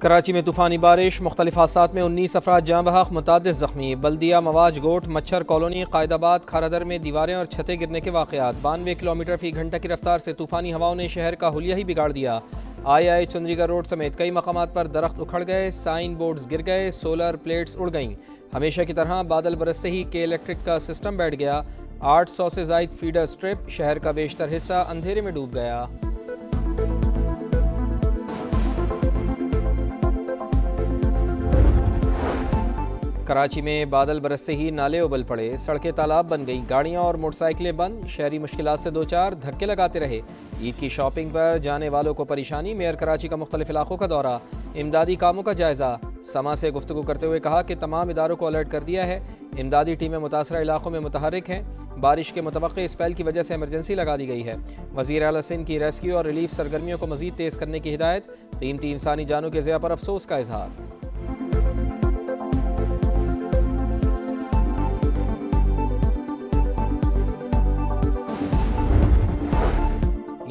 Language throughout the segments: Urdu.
کراچی میں طوفانی بارش، مختلف حادثات میں 19 افراد جاں بحق، متعدد زخمی۔ بلدیہ مواج گوٹ، مچھر کالونی، قائد آباد، کھارادر میں دیواریں اور چھتیں گرنے کے واقعات۔ 92 کلومیٹر فی گھنٹہ کی رفتار سے طوفانی ہواؤں نے شہر کا حلیہ ہی بگاڑ دیا۔ آئی چندری گڑھ روڈ سمیت کئی مقامات پر درخت اکھڑ گئے، سائن بورڈز گر گئے، سولر پلیٹس اڑ گئیں۔ ہمیشہ کی طرح بادل برستے ہی کے الیکٹرک کا سسٹم بیٹھ گیا۔ 800 سے زائد فیڈر سٹرپ، شہر کا بیشتر حصہ اندھیرے میں ڈوب گیا۔ کراچی میں بادل برستے ہی نالے ابل پڑے، سڑکیں تالاب بن گئیں، گاڑیاں اور موٹر سائیکلیں بند، شہری مشکلات سے دوچار، دھکے لگاتے رہے۔ عید کی شاپنگ پر جانے والوں کو پریشانی، میئر کراچی کا مختلف علاقوں کا دورہ، امدادی کاموں کا جائزہ۔ سما سے گفتگو کرتے ہوئے کہا کہ تمام اداروں کو الرٹ کر دیا ہے، امدادی ٹیمیں متاثرہ علاقوں میں متحرک ہیں، بارش کے متوقع اسپیل کی وجہ سے ایمرجنسی لگا دی گئی ہے۔ وزیر اعلیٰ سندھ کی ریسکیو اور ریلیف سرگرمیوں کو مزید تیز کرنے کی ہدایت، قیمتی انسانی جانوں کے ضیاع پر افسوس کا اظہار۔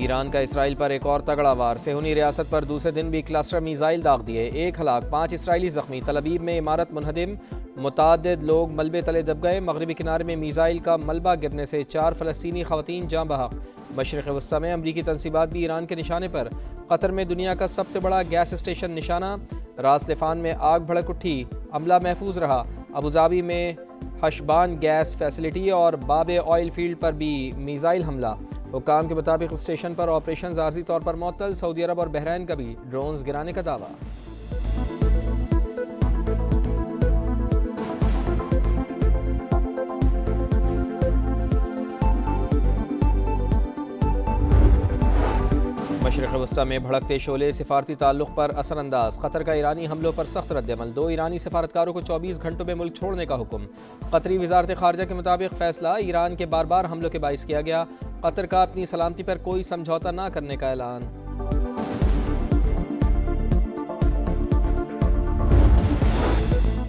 ایران کا اسرائیل پر ایک اور تگڑا وار، صہیونی ریاست پر دوسرے دن بھی کلسٹر میزائل داغ دیے، 1 ہلاک 5 اسرائیلی زخمی۔ تل ابیب میں عمارت منہدم، متعدد لوگ ملبے تلے دب گئے۔ مغربی کنارے میں میزائل کا ملبہ گرنے سے 4 فلسطینی خواتین جاں بحق۔ مشرق وسطی میں امریکی تنصیبات بھی ایران کے نشانے پر، قطر میں دنیا کا سب سے بڑا گیس اسٹیشن نشانہ، راس لفان میں آگ بھڑک اٹھی، عملہ محفوظ رہا۔ ابوظہبی میں حشبان گیس فیسلٹی اور باب آئل فیلڈ پر بھی میزائل حملہ۔ حکام کے مطابق اسٹیشن پر آپریشنز عارضی طور پر معطل، سعودی عرب اور بحرین کا بھی ڈرونز گرانے کا دعویٰ۔ مشرق وسطی میں بھڑکتے شعلے، سفارتی تعلق پر اثر انداز۔ قطر کا ایرانی حملوں پر سخت رد عمل، 2 ایرانی سفارتکاروں کو 24 گھنٹوں میں ملک چھوڑنے کا حکم۔ قطری وزارت خارجہ کے مطابق فیصلہ ایران کے بار بار حملوں کے باعث کیا گیا، قطر کا اپنی سلامتی پر کوئی سمجھوتہ نہ کرنے کا اعلان۔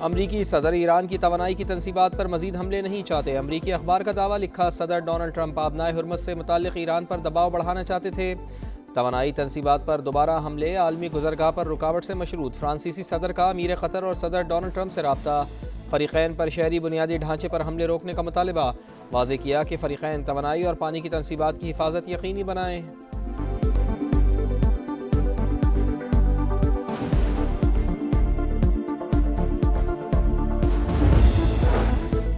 امریکی صدر ایران کی توانائی کی تنصیبات پر مزید حملے نہیں چاہتے، امریکی اخبار کا دعویٰ، لکھا صدر ڈونلڈ ٹرمپ آبنائے حرمت سے متعلق ایران پر دباؤ بڑھانا چاہتے تھے۔ توانائی تنصیبات پر دوبارہ حملے عالمی گزرگاہ پر رکاوٹ سے مشروط، فرانسیسی صدر کا امیر قطر اور صدر ڈونلڈ ٹرمپ سے رابطہ، فریقین پر شہری بنیادی ڈھانچے پر حملے روکنے کا مطالبہ، واضح کیا کہ فریقین توانائی اور پانی کی تنصیبات کی حفاظت یقینی بنائیں۔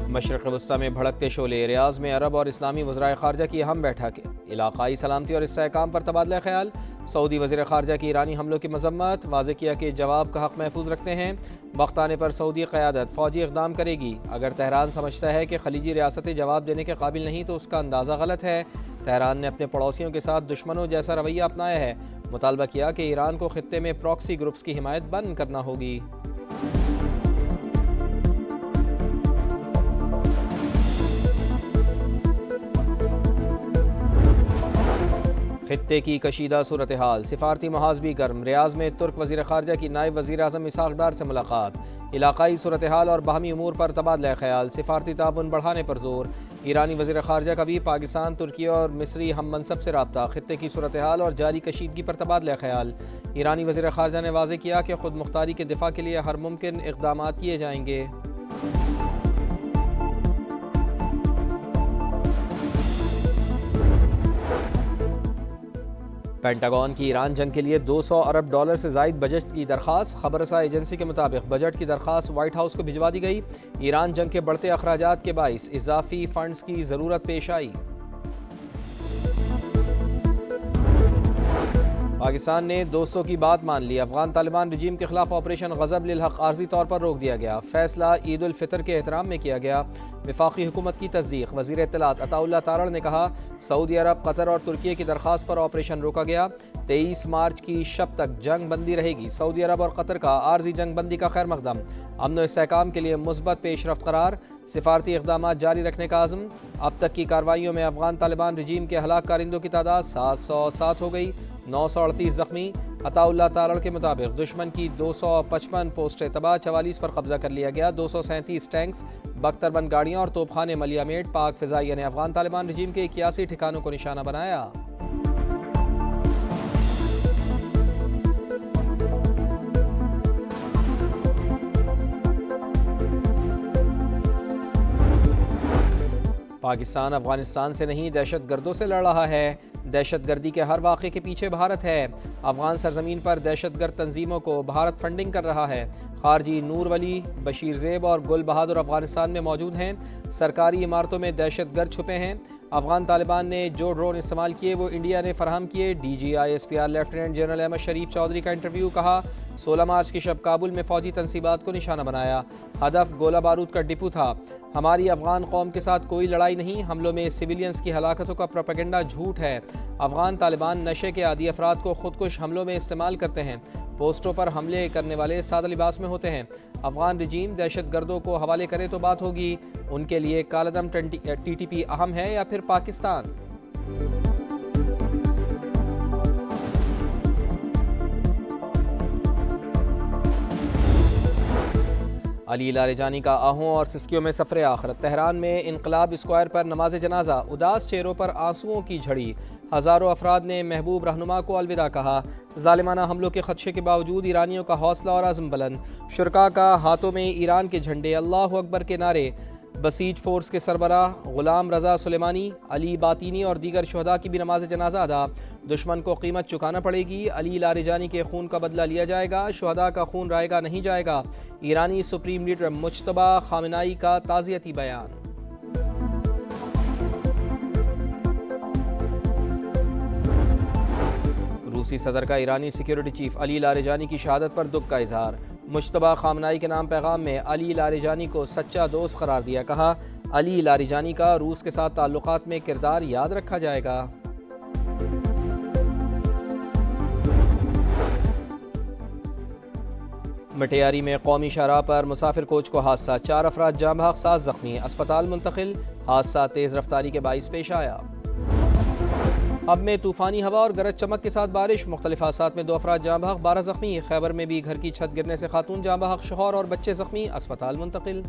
مشرق وسطی میں بھڑکتے شعلے، ریاض میں عرب اور اسلامی وزرائے خارجہ کی اہم بیٹھک، علاقائی سلامتی اور استحکام پر تبادلہ خیال۔ سعودی وزیر خارجہ کی ایرانی حملوں کی مذمت، واضح کیا کہ جواب کا حق محفوظ رکھتے ہیں، وقت آنے پر سعودی قیادت فوجی اقدام کرے گی۔ اگر تہران سمجھتا ہے کہ خلیجی ریاستیں جواب دینے کے قابل نہیں تو اس کا اندازہ غلط ہے۔ تہران نے اپنے پڑوسیوں کے ساتھ دشمنوں جیسا رویہ اپنایا ہے، مطالبہ کیا کہ ایران کو خطے میں پراکسی گروپس کی حمایت بند کرنا ہوگی۔ خطے کی کشیدہ صورتحال، سفارتی محاذ بھی گرم، ریاض میں ترک وزیر خارجہ کی نائب وزیر اعظم اسحاق ڈار سے ملاقات، علاقائی صورتحال اور باہمی امور پر تبادلہ خیال، سفارتی تعاون بڑھانے پر زور۔ ایرانی وزیر خارجہ کا بھی پاکستان، ترکی اور مصری ہم منصب سے رابطہ، خطے کی صورتحال اور جاری کشیدگی پر تبادلہ خیال۔ ایرانی وزیر خارجہ نے واضح کیا کہ خود مختاری کے دفاع کے لیے ہر ممکن اقدامات کیے جائیں گے۔ پینٹاگون کی ایران جنگ کے لیے $200 ارب سے زائد بجٹ کی درخواست، خبر رساں ایجنسی کے مطابق بجٹ کی درخواست وائٹ ہاؤس کو بھجوا دی گئی۔ ایران جنگ کے بڑھتے اخراجات کے باعث اضافی فنڈز کی ضرورت پیش آئی۔ پاکستان نے دوستوں کی بات مان لی، افغان طالبان رجیم کے خلاف آپریشن غضب للحق عارضی طور پر روک دیا گیا، فیصلہ عید الفطر کے احترام میں کیا گیا۔ وفاقی حکومت کی تصدیق، وزیر اطلاعات عطا اللہ تارڑ نے کہا سعودی عرب، قطر اور ترکی کی درخواست پر آپریشن روکا گیا، 23 مارچ کی شب تک جنگ بندی رہے گی۔ سعودی عرب اور قطر کا عارضی جنگ بندی کا خیر مقدم، امن و استحکام کے لیے مثبت پیش رفت قرار، سفارتی اقدامات جاری رکھنے کا عزم۔ اب تک کی کارروائیوں میں افغان طالبان رجیم کے ہلاک کارندوں کی تعداد 707 ہو گئی، 938 زخمی۔ عطا اللہ تارڑ کے مطابق دشمن کی 255 پوسٹیں تباہ، 44 پر قبضہ کر لیا گیا، 237 ٹینکس، 72 بند گاڑیاں اور توپ خانے ملیا میٹ۔ پاک فضائیہ نے افغان طالبان رجیم کے 81 ٹھکانوں کو نشانہ بنایا۔ پاکستان افغانستان سے نہیں دہشت گردوں سے لڑ رہا ہے، دہشت گردی کے ہر واقعے کے پیچھے بھارت ہے، افغان سرزمین پر دہشت گرد تنظیموں کو بھارت فنڈنگ کر رہا ہے۔ خارجی نور ولی، بشیر زیب اور گل بہادر افغانستان میں موجود ہیں، سرکاری عمارتوں میں دہشت گرد چھپے ہیں۔ افغان طالبان نے جو ڈرون استعمال کیے وہ انڈیا نے فراہم کیے۔ D G I S P R lieutenant general Ahmad Sharif Chaudhry کا انٹرویو، کہا 16 مارچ کی شب کابل میں فوجی تنصیبات کو نشانہ بنایا، ہدف گولہ بارود کا ڈپو تھا۔ ہماری افغان قوم کے ساتھ کوئی لڑائی نہیں، حملوں میں سویلینز کی ہلاکتوں کا پروپیگنڈا جھوٹ ہے۔ افغان طالبان نشے کے عادی افراد کو خودکش حملوں میں استعمال کرتے ہیں، پوسٹوں پر حملے کرنے والے سادہ لباس میں ہوتے ہیں۔ افغان رجیم دہشت گردوں کو حوالے کرے تو بات ہوگی، ان کے لیے کالعدم ٹی ٹی پی اہم ہے یا پھر پاکستان؟ علی لاریجانی کا آہوں اور سسکیوں میں سفر آخرت۔ تہران میں انقلاب اسکوائر پر نماز جنازہ، اداس چہروں پر آنسوؤں کی جھڑی، ہزاروں افراد نے محبوب رہنما کو الوداع کہا۔ ظالمانہ حملوں کے خدشے کے باوجود ایرانیوں کا حوصلہ اور عزم بلند، شرکاء کا ہاتھوں میں ایران کے جھنڈے، اللہ اکبر کے نعرے۔ بسیج فورس کے سربراہ غلام رضا سلیمانی، علی باطینی اور دیگر شہداء کی بھی نماز جنازہ ادا۔ دشمن کو قیمت چکانا پڑے گی، علی لاریجانی کے خون کا بدلہ لیا جائے گا، شہداء کا خون رائے گا نہیں جائے گا۔ ایرانی سپریم لیڈر مجتبی خامنائی کا تعزیتی بیان۔ روسی صدر کا ایرانی سیکیورٹی چیف علی لاریجانی کی شہادت پر دکھ کا اظہار۔ مجتبی خامنائی کے نام پیغام میں علی لاریجانی کو سچا دوست قرار دیا، کہا علی لاریجانی کا روس کے ساتھ تعلقات میں کردار یاد رکھا جائے گا۔ مٹیاری میں قومی شاہراہ پر مسافر کوچ کو حادثہ، 4 افراد جاں بحق، 7 زخمی، اسپتال منتقل۔ حادثہ تیز رفتاری کے باعث پیش آیا۔ اب میں طوفانی ہوا اور گرج چمک کے ساتھ بارش، مختلف حادثات میں 2 افراد جاں بحق، 12 زخمی۔ خیبر میں بھی گھر کی چھت گرنے سے خاتون جاں بحق، شوہر اور بچے زخمی، اسپتال منتقل۔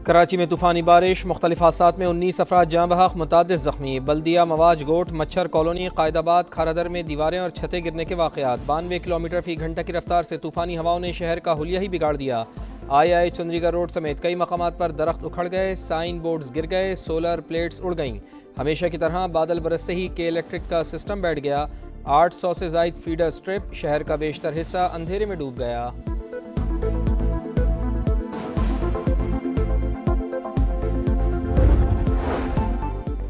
کراچی میں طوفانی بارش، مختلف حادثات میں 19 افراد جاں بحق، متعدد زخمی۔ بلدیہ، مواج گوٹ، مچھر کالونی، قائد آباد، کھارادر میں دیواریں اور چھتیں گرنے کے واقعات۔ 92 کلومیٹر فی گھنٹہ کی رفتار سے طوفانی ہواؤں نے شہر کا حلیہ ہی بگاڑ دیا۔ آئی چندری گڑھ روڈ سمیت کئی مقامات پر درخت اکھڑ گئے، سائن بورڈز گر گئے، سولر پلیٹس اڑ گئیں۔ ہمیشہ کی طرح بادل برستے ہی کے الیکٹرک کا سسٹم بیٹھ گیا۔ 800 سے زائد فیڈر سٹرپ، شہر کا بیشتر حصہ اندھیرے میں ڈوب گیا۔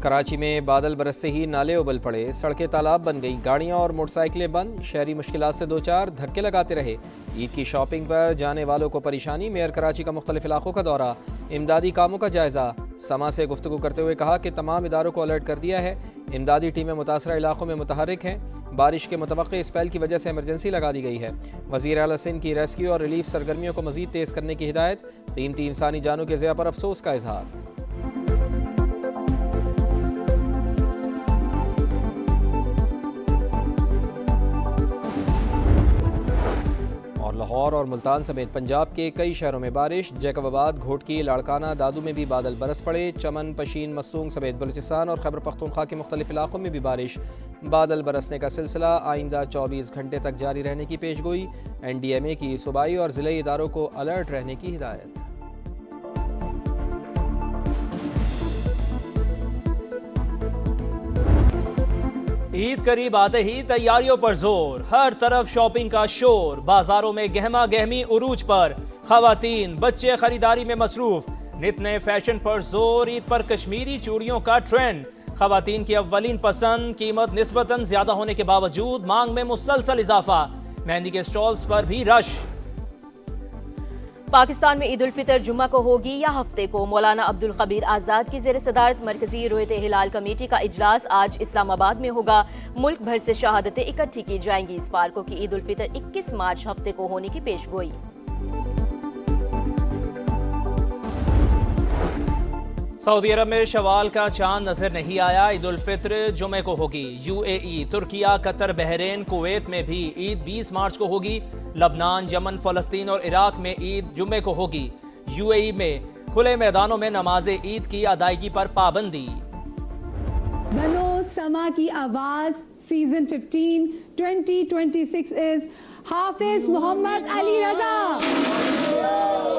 کراچی میں بادل برستے ہی نالے ابل پڑے، سڑکیں تالاب بن گئی، گاڑیاں اور موٹر سائیکلیں بند، شہری مشکلات سے دوچار، دھکے لگاتے رہے۔ عید کی شاپنگ پر جانے والوں کو پریشانی، میئر کراچی کا مختلف علاقوں کا دورہ، امدادی کاموں کا جائزہ۔ سما سے گفتگو کرتے ہوئے کہا کہ تمام اداروں کو الرٹ کر دیا ہے، امدادی ٹیمیں متاثرہ علاقوں میں متحرک ہیں، بارش کے متوقع اسپیل کی وجہ سے ایمرجنسی لگا دی گئی ہے۔ وزیر اعلیٰ سندھ کی ریسکیو اور ریلیف سرگرمیوں کو مزید تیز کرنے کی ہدایت، قیمتی انسانی جانوں کے ضیاع پر افسوس کا اظہار۔ لاہور اور ملتان سمیت پنجاب کے کئی شہروں میں بارش، جیکب آباد، گھوٹکی، لاڑکانہ، دادو میں بھی بادل برس پڑے۔ چمن، پشین، مستونگ سمیت بلوچستان اور خیبر پختونخوا کے مختلف علاقوں میں بھی بارش، بادل برسنے کا سلسلہ آئندہ 24 گھنٹے تک جاری رہنے کی پیش گوئی۔ NDMA کی صوبائی اور ضلعی اداروں کو الرٹ رہنے کی ہدایت۔ عید قریب آتے ہی تیاریوں پر زور، ہر طرف شاپنگ کا شور، بازاروں میں گہما گہمی عروج پر، خواتین بچے خریداری میں مصروف، نت نئے فیشن پر زور، عید پر کشمیری چوڑیوں کا ٹرینڈ، خواتین کی اولین پسند، قیمت نسبتاً زیادہ ہونے کے باوجود مانگ میں مسلسل اضافہ، مہندی کے سٹالز پر بھی رش۔ پاکستان میں عید الفطر جمعہ کو ہوگی یا ہفتے کو؟ مولانا عبدالخبیر آزاد کی زیر صدارت مرکزی رویت ہلال کمیٹی کا اجلاس آج اسلام آباد میں ہوگا۔ ملک بھر سے شہادتیں اکٹھی کی جائیں گی۔ اس پارکوں کی عید الفطر 21 مارچ ہفتے کو ہونے کی پیش گوئی۔ سعودی عرب میں شوال کا چاند نظر نہیں آیا، عید الفطر جمعے کو ہوگی۔ UAE، ترکیہ، قطر، بحرین، کویت میں بھی عید 20 مارچ کو ہوگی۔ لبنان، یمن، فلسطین اور عراق میں عید جمعے کو ہوگی۔ UAE میں کھلے میدانوں میں نماز عید کی ادائیگی پر پابندی۔ بنو سما کی آواز سیزن 15 2026 is حافظ محمد علی رضا۔